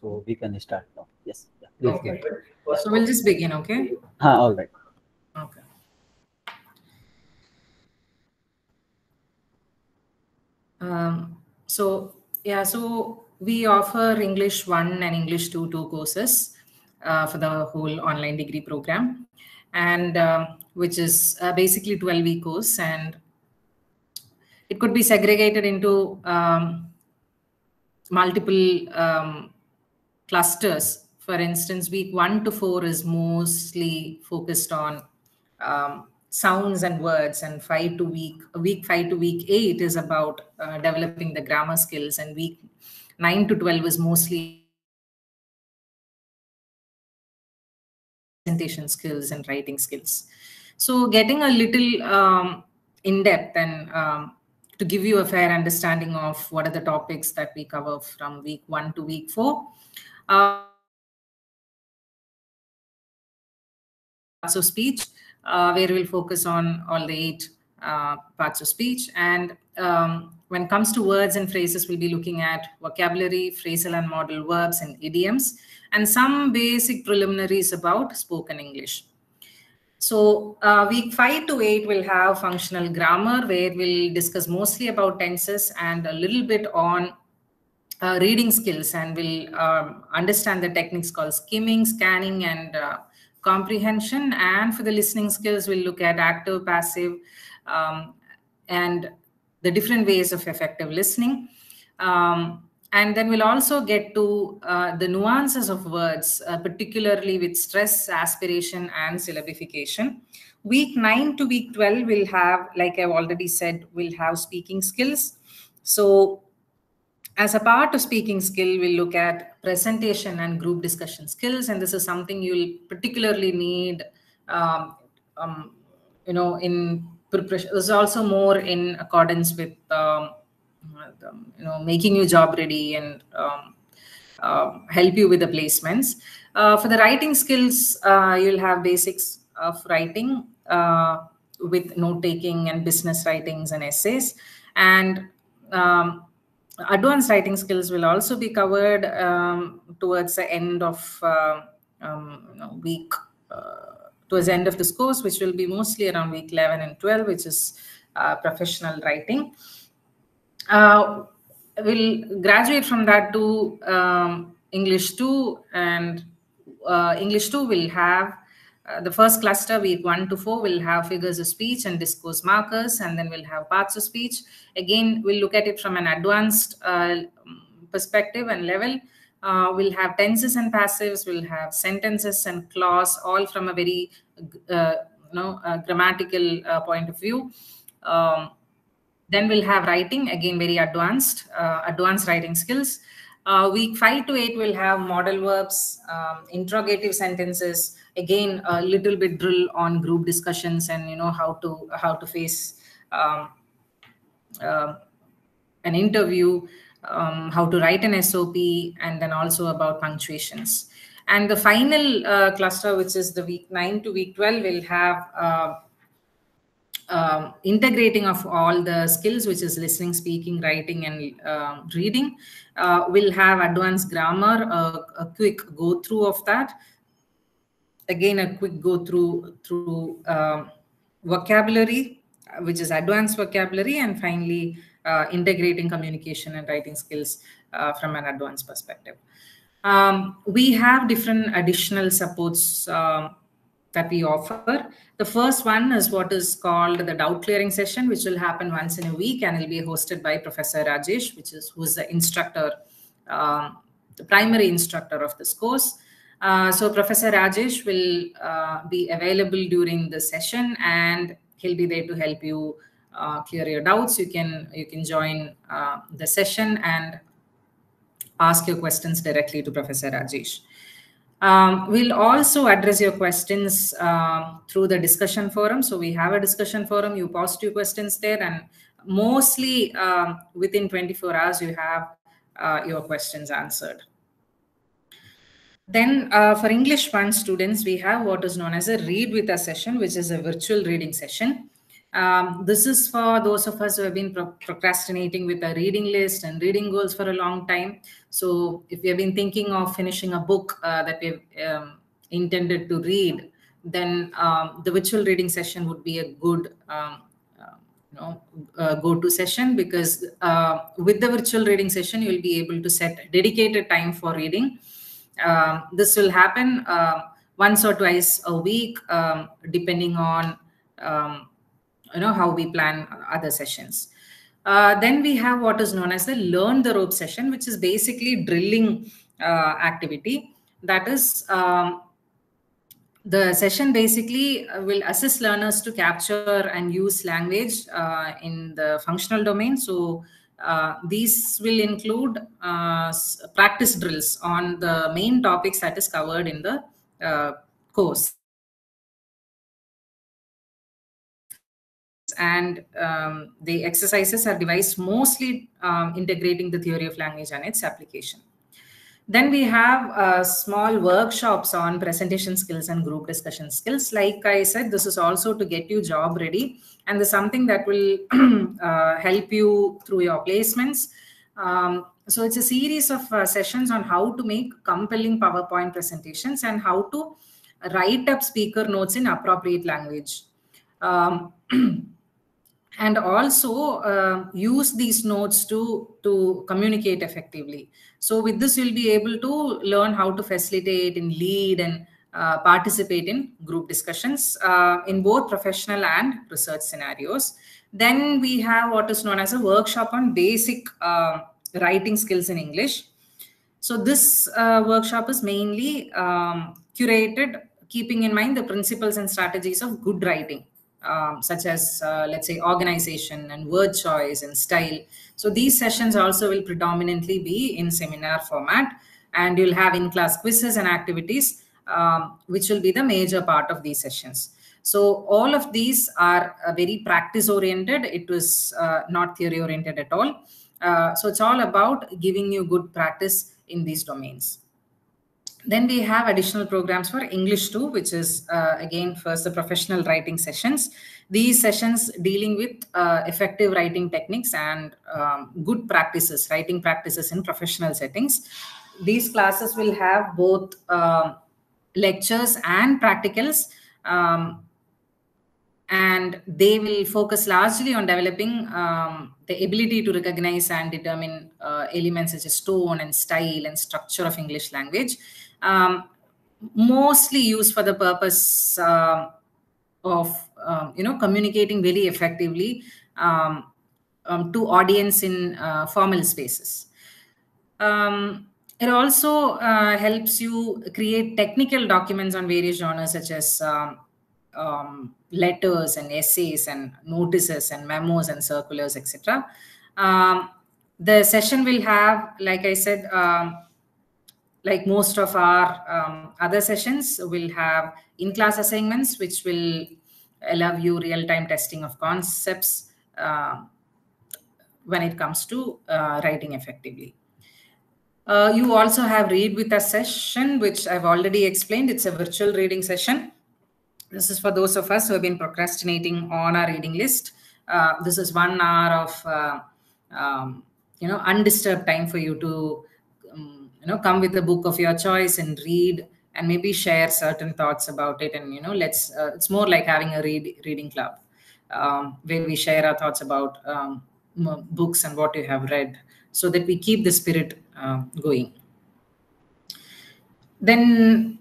So we can start now. Yes. Yeah, please Okay. go. So we'll just begin, okay? All right. Okay. So yeah, so we offer English 1 and English 2 courses for the whole online degree program, and which is basically 12-week course, and it could be segregated into multiple clusters. For instance, week 1 to 4 is mostly focused on sounds and words, and week 5 to week 8 is about developing the grammar skills, and week 9 to 12 is mostly presentation skills and writing skills. So getting a little in depth and to give you a fair understanding of what are the topics that we cover from week 1 to week 4. Parts of speech, where we'll focus on all the 8 parts of speech. And when it comes to words and phrases, we'll be looking at vocabulary, phrasal and modal verbs, and idioms, and some basic preliminaries about spoken English. So week 5 to 8 will have functional grammar, where we'll discuss mostly about tenses and a little bit on reading skills, and we'll understand the techniques called skimming, scanning, and comprehension. And for the listening skills, we'll look at active, passive, and the different ways of effective listening. And then we'll also get to the nuances of words, particularly with stress, aspiration, and syllabification. Week 9 to week 12 will have, like I've already said, we'll have speaking skills. So as a part of speaking skill, we'll look at presentation and group discussion skills, and this is something you'll particularly need, in preparation. This is also more in accordance with, making you job ready and help you with the placements. For the writing skills, you'll have basics of writing with note taking and business writings and essays, and advanced writing skills will also be covered towards the end of week towards the end of this course, which will be mostly around week 11 and 12, which is professional writing. We'll graduate from that to English 2, and English 2 will have the first cluster, week 1 to 4, will have figures of speech and discourse markers, and then we'll have parts of speech. Again, we'll look at it from an advanced perspective and level. We'll have tenses and passives, we'll have sentences and clause, all from a very grammatical point of view. Then we'll have writing, again, very advanced writing skills. Week 5 to 8 will have modal verbs, interrogative sentences, again, a little bit drill on group discussions and how to face an interview, how to write an SOP, and then also about punctuations. And the final cluster, which is the week 9 to week 12, will have integrating of all the skills, which is listening, speaking, writing, and reading. We'll have advanced grammar, a quick go through of that. Again, a quick go through vocabulary, which is advanced vocabulary, and finally integrating communication and writing skills from an advanced perspective. We have different additional supports that we offer. The first one is what is called the doubt clearing session, which will happen once in a week, and will be hosted by Professor Rajesh, who's the instructor, the primary instructor of this course. So Professor Rajesh will be available during the session, and he'll be there to help you clear your doubts. You can join the session and ask your questions directly to Professor Rajesh. We'll also address your questions through the discussion forum. So we have a discussion forum. You post your questions there, and mostly within 24 hours, you have your questions answered. Then for English 1 students, we have what is known as a Read with Us session, which is a virtual reading session. This is for those of us who have been procrastinating with a reading list and reading goals for a long time. So if we have been thinking of finishing a book that we've intended to read, then the virtual reading session would be a good go-to session, because with the virtual reading session, you'll be able to set dedicated time for reading. This will happen once or twice a week, depending on how we plan other sessions. Then we have what is known as the Learn the Rope session, which is basically drilling activity. That is, the session basically will assist learners to capture and use language in the functional domain. So these will include practice drills on the main topics that is covered in the course. And the exercises are devised mostly integrating the theory of language and its application. Then we have small workshops on presentation skills and group discussion skills. Like I said, this is also to get you job ready, and there's something that will help you through your placements. So it's a series of sessions on how to make compelling PowerPoint presentations and how to write up speaker notes in appropriate language. And also use these notes to communicate effectively. So with this, you'll be able to learn how to facilitate and lead and participate in group discussions in both professional and research scenarios. Then we have what is known as a workshop on basic writing skills in English. So this workshop is mainly curated, keeping in mind the principles and strategies of good writing. Such as, let's say, organization and word choice and style. So these sessions also will predominantly be in seminar format, and you'll have in-class quizzes and activities, which will be the major part of these sessions. So all of these are very practice-oriented. It was not theory-oriented at all. So it's all about giving you good practice in these domains. Then we have additional programs for English 2, which is, again, first the professional writing sessions. These sessions dealing with effective writing techniques and good practices, writing practices in professional settings. These classes will have both lectures and practicals, and they will focus largely on developing the ability to recognize and determine elements such as tone and style and structure of English language. Mostly used for the purpose of communicating very effectively to audience in formal spaces. It also helps you create technical documents on various genres, such as letters and essays and notices and memos and circulars, etc. The session will have, like I said, like most of our other sessions, will have in-class assignments, which will allow you real-time testing of concepts when it comes to writing effectively. You also have Read With Us session, which I've already explained. It's a virtual reading session. This is for those of us who have been procrastinating on our reading list. This is 1 hour of undisturbed time for you to come with a book of your choice and read, and maybe share certain thoughts about it. And it's more like having a reading club where we share our thoughts about books and what you have read, so that we keep the spirit going. Then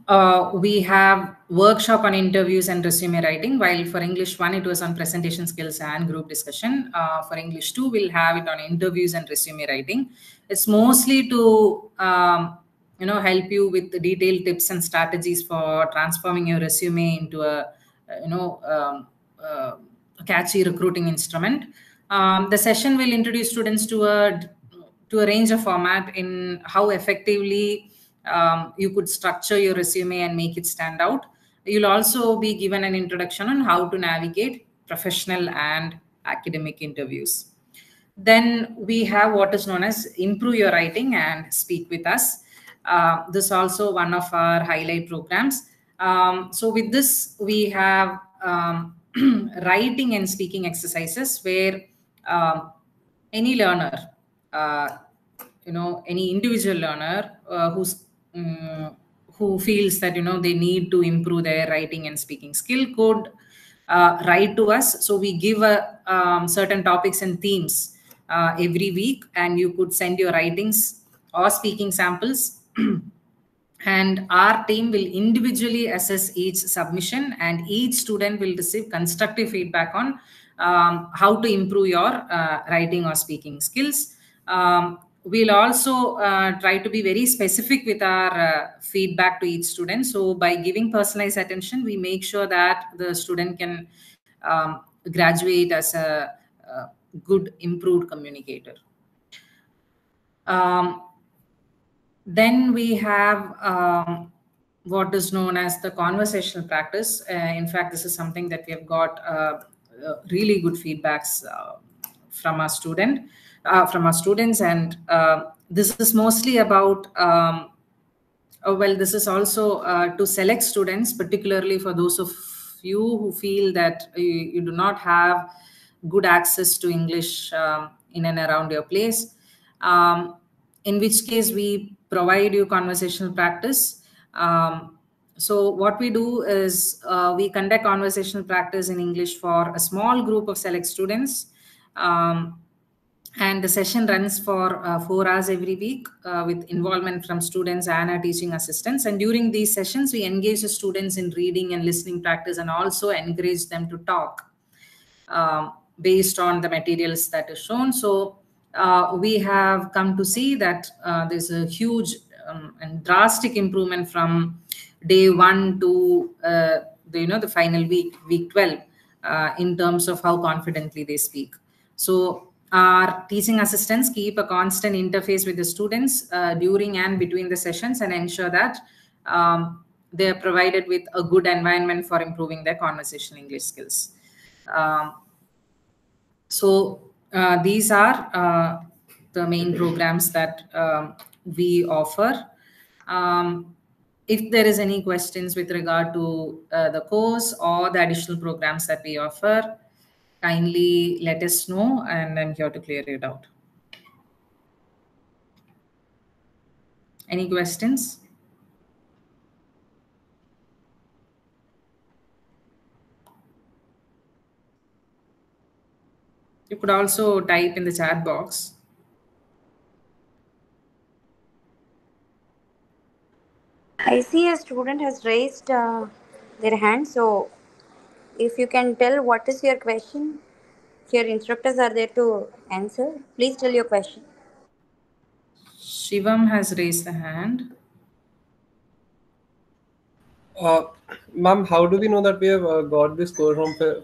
we have workshop on interviews and resume writing. While for English 1, it was on presentation skills and group discussion. For English 2, we'll have it on interviews and resume writing. It's mostly to help you with the detailed tips and strategies for transforming your resume into a catchy recruiting instrument. The session will introduce students to a range of format in how effectively you could structure your resume and make it stand out. You'll also be given an introduction on how to navigate professional and academic interviews. Then we have what is known as Improve Your Writing and Speak With Us. This is also one of our highlight programs. So with this, we have writing and speaking exercises where any learner, any individual learner who feels that they need to improve their writing and speaking skill could write to us. So we give certain topics and themes every week, and you could send your writings or speaking samples. And our team will individually assess each submission, and each student will receive constructive feedback on how to improve your writing or speaking skills. We'll also try to be very specific with our feedback to each student. So by giving personalized attention, we make sure that the student can graduate as a good, improved communicator. Then we have what is known as the conversational practice. In fact, this is something that we have got really good feedbacks from our students, and this is mostly about. This is also to select students, particularly for those of you who feel that you do not have good access to English in and around your place. In which case we provide you conversational practice. So what we do is we conduct conversational practice in English for a small group of select students. And the session runs for 4 hours every week with involvement from students and our teaching assistants. And during these sessions, we engage the students in reading and listening practice, and also encourage them to talk based on the materials that is shown. So we have come to see that there's a huge and drastic improvement from day 1 to the final week 12, in terms of how confidently they speak. So our teaching assistants keep a constant interface with the students during and between the sessions, and ensure that they are provided with a good environment for improving their conversational English skills. So these are the main programs that we offer. If there is any questions with regard to the course or the additional programs that we offer, kindly let us know, and I'm here to clear it out. Any questions? You could also type in the chat box. I see a student has raised their hand. So if you can tell what is your question, your instructors are there to answer. Please tell your question. Shivam has raised the hand. Ma'am, how do we know that we have got this score?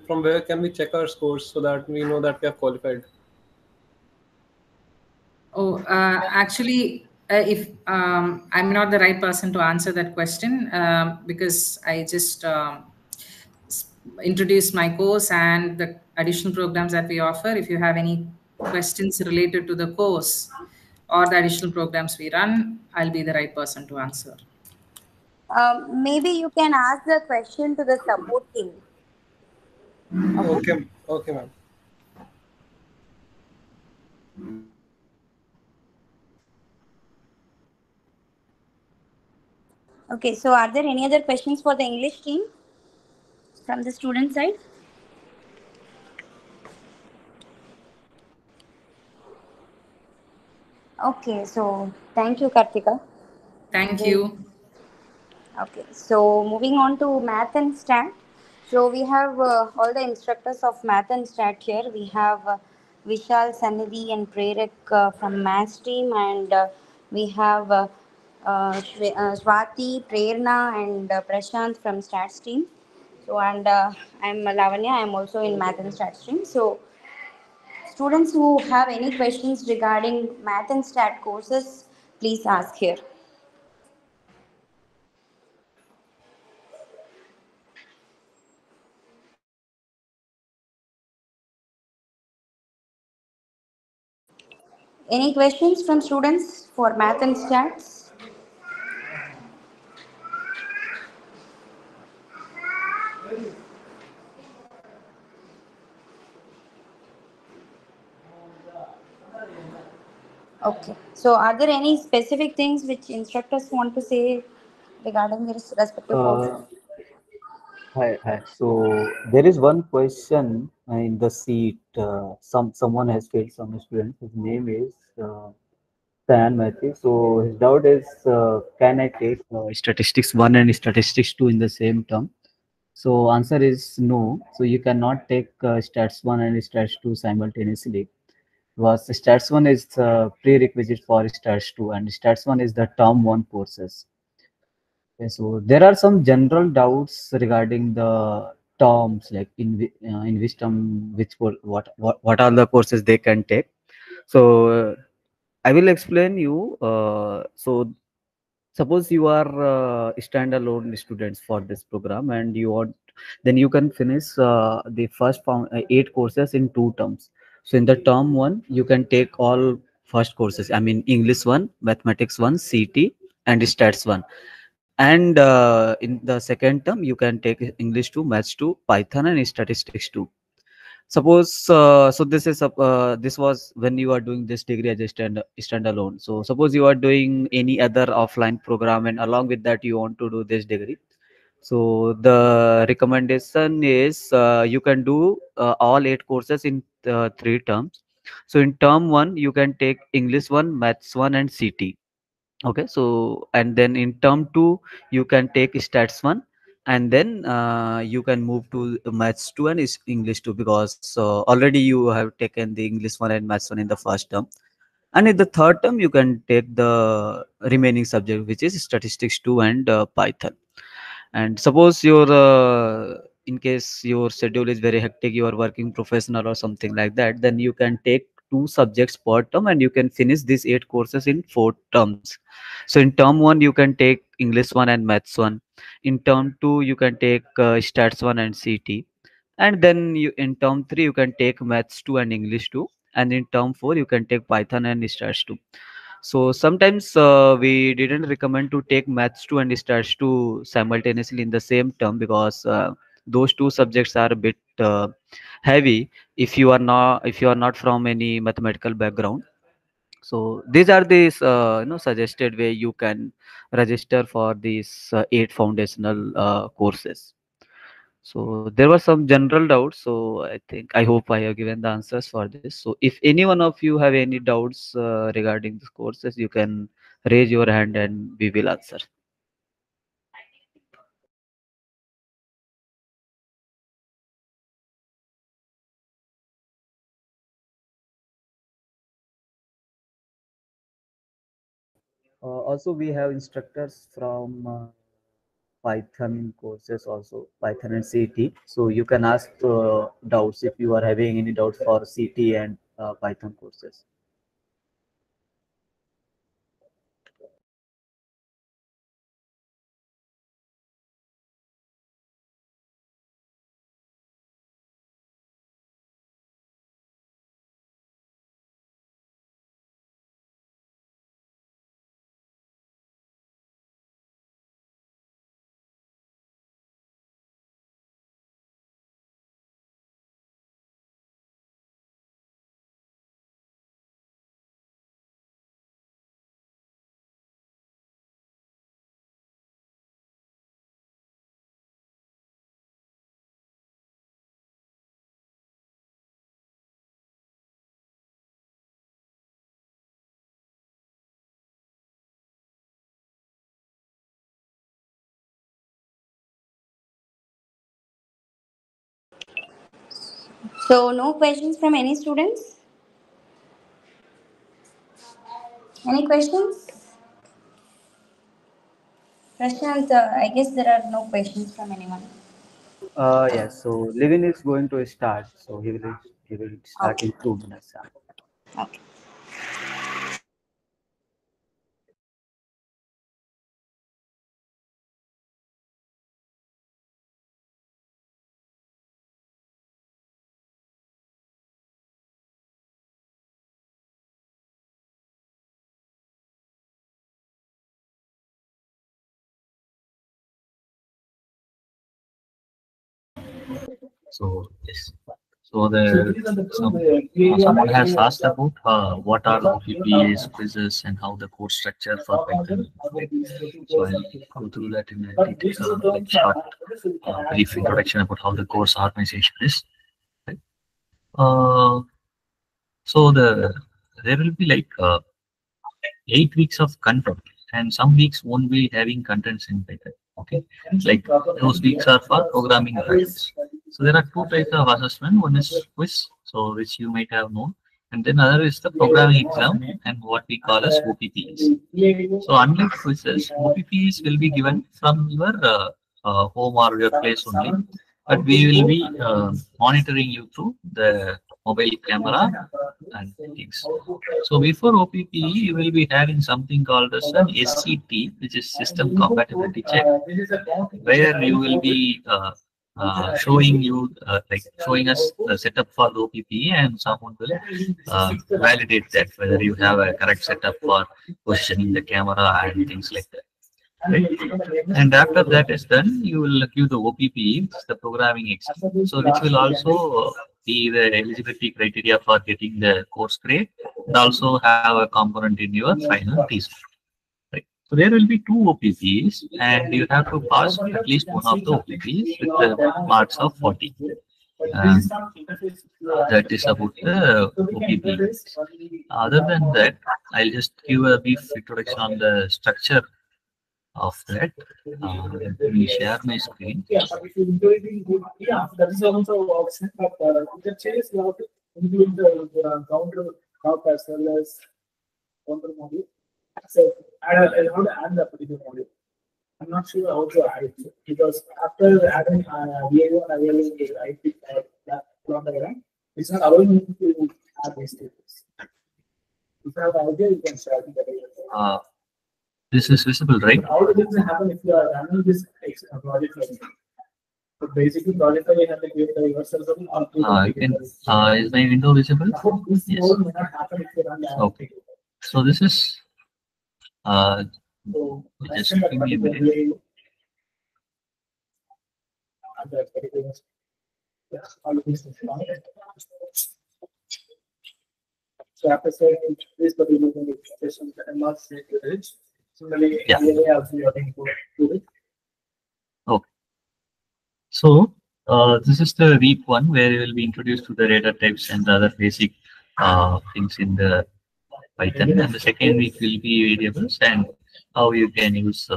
From where can we check our scores so that we know that we have qualified? Oh, actually, if I'm not the right person to answer that question, because I just introduced my course and the additional programs that we offer. If you have any questions related to the course or the additional programs we run, I'll be the right person to answer. Maybe you can ask the question to the support team. Okay, ma'am. Okay, so are there any other questions for the English team from the student side? Okay, so thank you, Kartika. Thank you. Okay, so moving on to math and stat. So we have all the instructors of math and stat here. We have Vishal, Sannidhi and Prerak from math team, and we have Swati, Prerna and Prashant from stats team. So and I'm Lavanya, I'm also in math and stat stream. So students who have any questions regarding math and stat courses, please ask here. Any questions from students for math and stats? Okay. So, are there any specific things which instructors want to say regarding their respective courses? Uh, hi. So there is one question in the seat. Someone has failed. Some student. His name is Sayan Mathi. So his doubt is, can I take statistics one and statistics two in the same term? So answer is no. So you cannot take stats one and stats two simultaneously. Was stats one is prerequisite for stats two, and stats one is the term one courses. Okay, so there are some general doubts regarding the terms, like in which term, what are the courses they can take. So I will explain you. So suppose you are standalone students for this program, and you want, then you can finish the first 8 courses in 2 terms. So in the term one, you can take all first courses. I mean, English one, mathematics one, CT, and stats one. And in the second term, you can take English 2, maths 2, Python, and statistics 2. Suppose so this was when you are doing this degree as a standalone. So suppose you are doing any other offline program, and along with that you want to do this degree. So the recommendation is, you can do all 8 courses in 3 terms. So in term one, you can take English one, maths one, and CT. Okay, so and then in term two, you can take stats one, and then you can move to maths two and is English two, because already you have taken the English one and maths one in the first term. And in the third term, you can take the remaining subject, which is statistics two and Python. And suppose your in case your schedule is very hectic, you are working professional or something like that, then you can take 2 subjects per term, and you can finish these 8 courses in 4 terms. So in term one, you can take English one and maths one. In term two, you can take stats one and CT. And then you in term three, you can take maths two and English two. And in term four, you can take Python and stats two. So sometimes we didn't recommend to take maths 2 and stats 2 simultaneously in the same term, because those 2 subjects are a bit heavy if you are not from any mathematical background. So these are these suggested way you can register for these 8 foundational courses. So there were some general doubts. So I hope I have given the answers for this. So if any one of you have any doubts regarding the courses, you can raise your hand and we will answer. Also, we have instructors from Python courses, also Python and CT. So you can ask doubts if you are having any doubts for CT and Python courses. So, no questions from any students? Any questions? Prashant, I guess there are no questions from anyone. Yes, so Levin is going to start. So he will start Okay. in 2 minutes. Okay. So yes. So someone has asked about what are OPPAs, quizzes, and how the course structure for Python. Right? So I'll go through that in a detail, like short, brief introduction about how the course organization is. Right? So there will be like 8 weeks of content, and some weeks won't be having contents in Python. Okay, like those weeks are for programming practice. So there are two types of assessment. One is quiz, so which you might have known, and then other is the programming exam and what we call as OPPs. So unlike quizzes, OPPs will be given from your home or your place only, but we will be monitoring you through the mobile camera and things. So before OPPE, you will be having something called as an SCT, which is System Compatibility Check, where you will be showing us the setup for the OPPE, and someone will validate that whether you have a correct setup for positioning the camera and things like that. Right? And after that is done, you will give the OPPE, the programming exam. So which will also be the eligibility criteria for getting the course grade, and also have a component in your final thesis. Right? So there will be 2 OPPs, and you have to pass at least one of the OPPs with the marks of 40. And that is about the OPP. Other than that, I'll just give a brief introduction on the structure of that. Let me share my screen. Yeah, if you include that is also option, but the change you have to include the counter top as well as counter module. So I how to add that particular module. I'm not sure how to add it because after adding VA1 I think that program, it's not allowing me to add these tables. If you have an idea, you can share it. This is visible, right? How does it happen if you are running this project? So basically, project you have to give the yourself is my window visible? Yes. Okay. So this is just give me a minute. So after saying this particular session, I'm not saying it. Yeah. Okay. So this is the week 1 where you will be introduced to the data types and the other basic things in the Python, and the second week will be variables and how you can use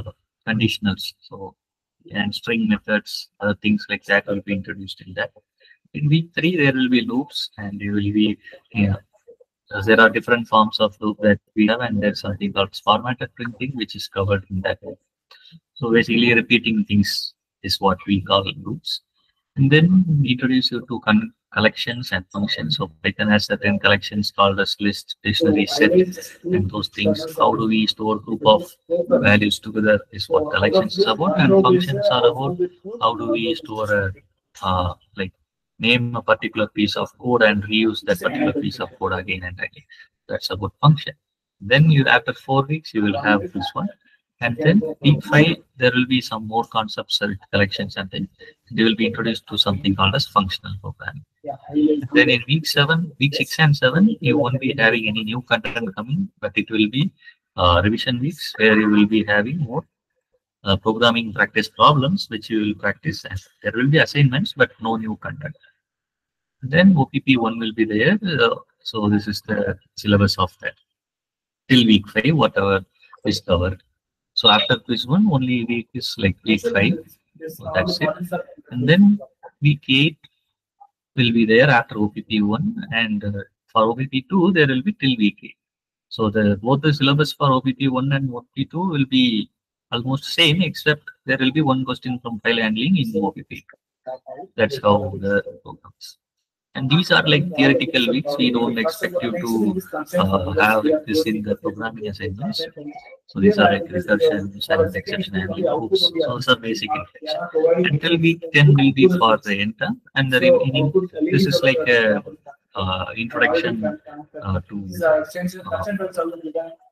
conditionals. So and string methods, other things like that will be introduced in that. In week 3 there will be loops, and you will be there are different forms of loop that we have, and there's something called formatted printing, which is covered in that. So basically, repeating things is what we call loops. And then we introduce you to collections and functions. So Python has certain collections called as list, dictionary, set, and those things. How do we store group of values together is what collections is about, and functions are about how do we store a name a particular piece of code and reuse that particular piece of code again and again. That's a good function. Then after 4 weeks, you will have this one. And then week 5, there will be some more concepts, collections, and then they will be introduced to something called as functional programming. Then in week 6 and 7, you won't be having any new content coming, but it will be revision weeks where you will be having more programming practice problems, which you will practice, and there will be assignments, but no new content. Then OPP1 will be there. So this is the syllabus of that till week 5, whatever is covered. So after quiz 1, only week is like week 5. So that's it. And then week 8 will be there after OPP1, and for OPP2 there will be till week 8. So both the syllabus for OPP1 and OPP2 will be almost same, except there will be one question from file handling in OPP2. That's how the programs. And these are like theoretical weeks. We don't expect you to have this in the programming assignments. So these are like recursion, silent exception handling groups. So those are basic introduction. Until week 10 will be for the entire, and the remaining, this is like a introduction to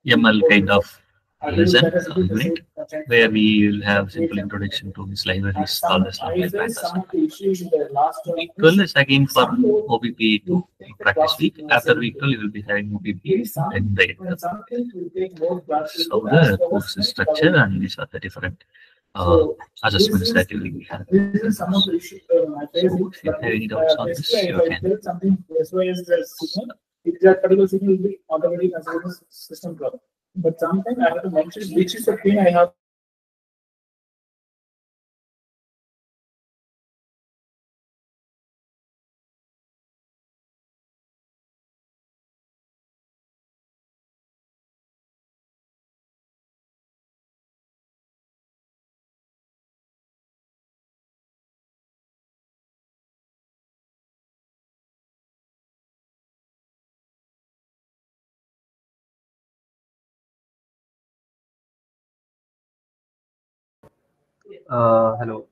ML kind of lesson unit where we will have simple introduction to this libraries, all the stuff like Pandas. Week 12 is again for OBP to practice week. After week 12, you will be having OBP and the so the course is structure and these are the different assessments that you will have. So if you have any doubts on this, you can. Something SOS the signal, if that particular signal will be automatically considered as system problem. But sometimes I have to mention which is the pin I have. Hello.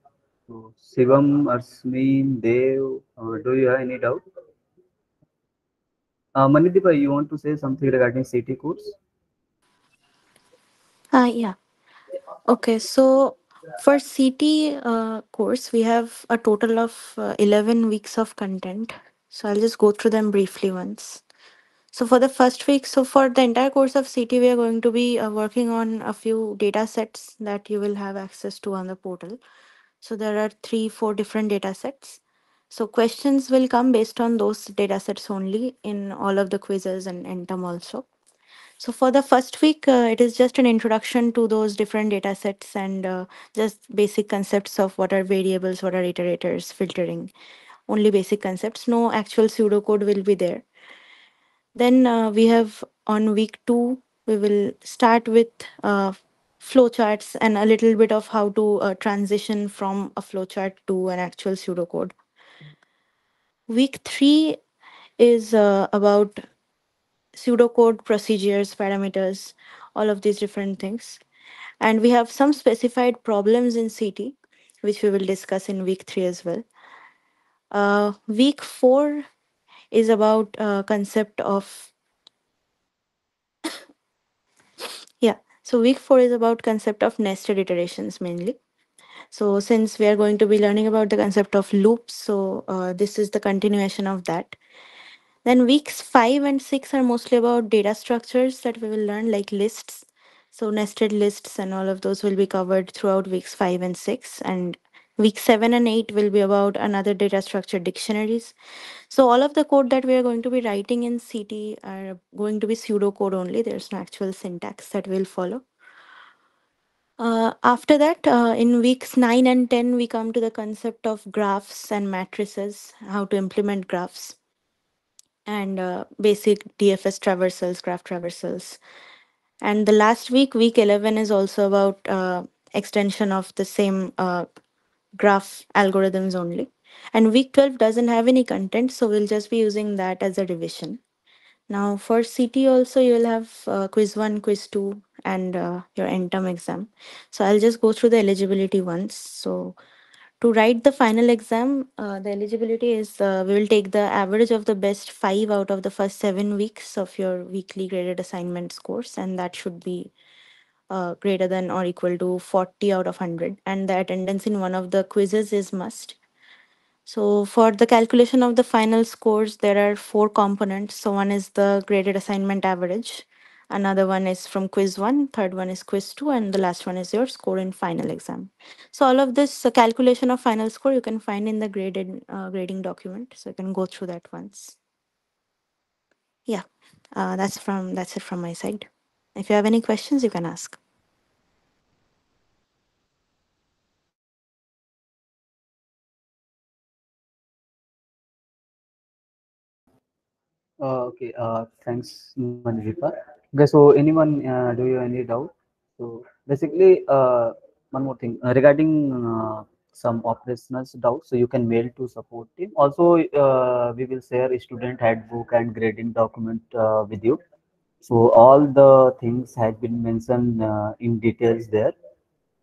So, Shivam, Arsmeen, Dev, do you have any doubt? Manidipa, you want to say something regarding CT course? Yeah. Okay. So for CT course, we have a total of 11 weeks of content. So I'll just go through them briefly once. So for the first week, so for the entire course of CT, we are going to be working on a few data sets that you will have access to on the portal. So there are 3, 4 different data sets. So questions will come based on those data sets only in all of the quizzes and NTEM also. So for the first week, it is just an introduction to those different data sets and just basic concepts of what are variables, what are iterators, filtering, only basic concepts. No actual pseudocode will be there. Then we have on week 2, we will start with flowcharts and a little bit of how to transition from a flowchart to an actual pseudocode. Week 3 is about pseudocode procedures, parameters, all of these different things. And we have some specified problems in CT, which we will discuss in week 3 as well. Week 4 is about concept of yeah. So week 4 is about concept of nested iterations mainly. So since we are going to be learning about the concept of loops, so this is the continuation of that. Then weeks 5 and 6 are mostly about data structures that we will learn, like lists. So nested lists and all of those will be covered throughout weeks 5 and 6. And week 7 and 8 will be about another data structure, dictionaries. So all of the code that we are going to be writing in CT are going to be pseudocode only. There's no actual syntax that will follow. After that, in weeks 9 and 10, we come to the concept of graphs and matrices, how to implement graphs, and basic DFS traversals, graph traversals. And the last week, week 11, is also about extension of the same graph algorithms only. And week 12 doesn't have any content, so we'll just be using that as a revision. Now, for CT also, you will have quiz 1, quiz 2, and your end term exam. So I'll just go through the eligibility once. So to write the final exam, the eligibility is we will take the average of the best 5 out of the first 7 weeks of your weekly graded assignment scores, and that should be greater than or equal to 40 out of 100. And the attendance in one of the quizzes is must. So for the calculation of the final scores, there are 4 components. So one is the graded assignment average. Another one is from quiz 1, third one is quiz 2, and the last one is your score in final exam. So all of this calculation of final score you can find in the grading document. So you can go through that once. Yeah, that's it from my side. If you have any questions, you can ask. Okay, thanks, Manjipa. Okay, so anyone, do you have any doubt? So basically, one more thing regarding some operational doubts. So you can mail to support team. Also, we will share a student handbook and grading document with you. So all the things had been mentioned in details there.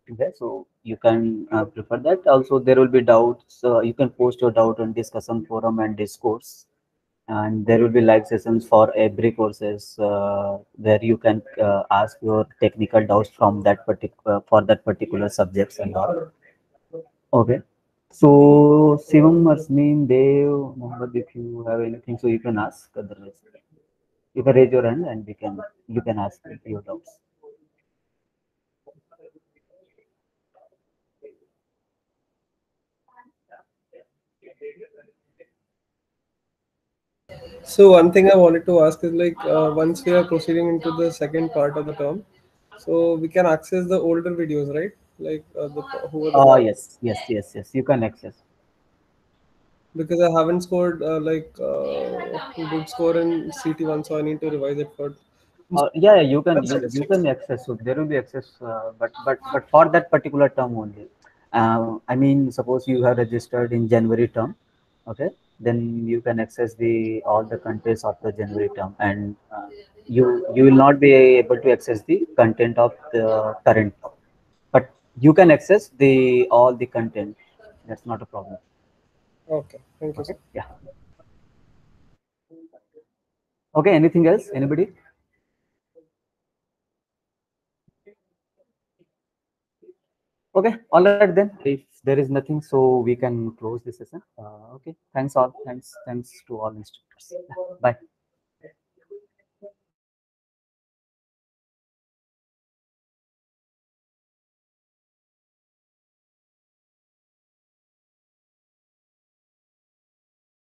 Okay, so you can prefer that. Also, there will be doubts. You can post your doubt on discussion forum and discourse. and there will be live sessions for every courses where you can ask your technical doubts from that particular for that particular subjects and all. Okay. So Shivam, Asmin, Dev, Mohammed, if you have anything, so you can ask. Otherwise, you can raise your hand and you can ask your doubts. So one thing I wanted to ask is like once we are proceeding into the second part of the term, so we can access the older videos, right? Like who are the Oh batch, yes. You can access. because I haven't scored good score in CT1, so I need to revise it for. Yeah, you can you Statistics. can access. So there will be access, but for that particular term only. I mean, suppose you have registered in January term, okay, then you can access the all the contents of the January term, and you will not be able to access the content of the current term, but you can access the all the content. That's not a problem. Okay, thank you, Okay, sir. yeah. Okay, anything else? Anybody? Okay, all right then. If there is nothing, so we can close this session. Okay, thanks all. Thanks to all instructors. Yeah, bye.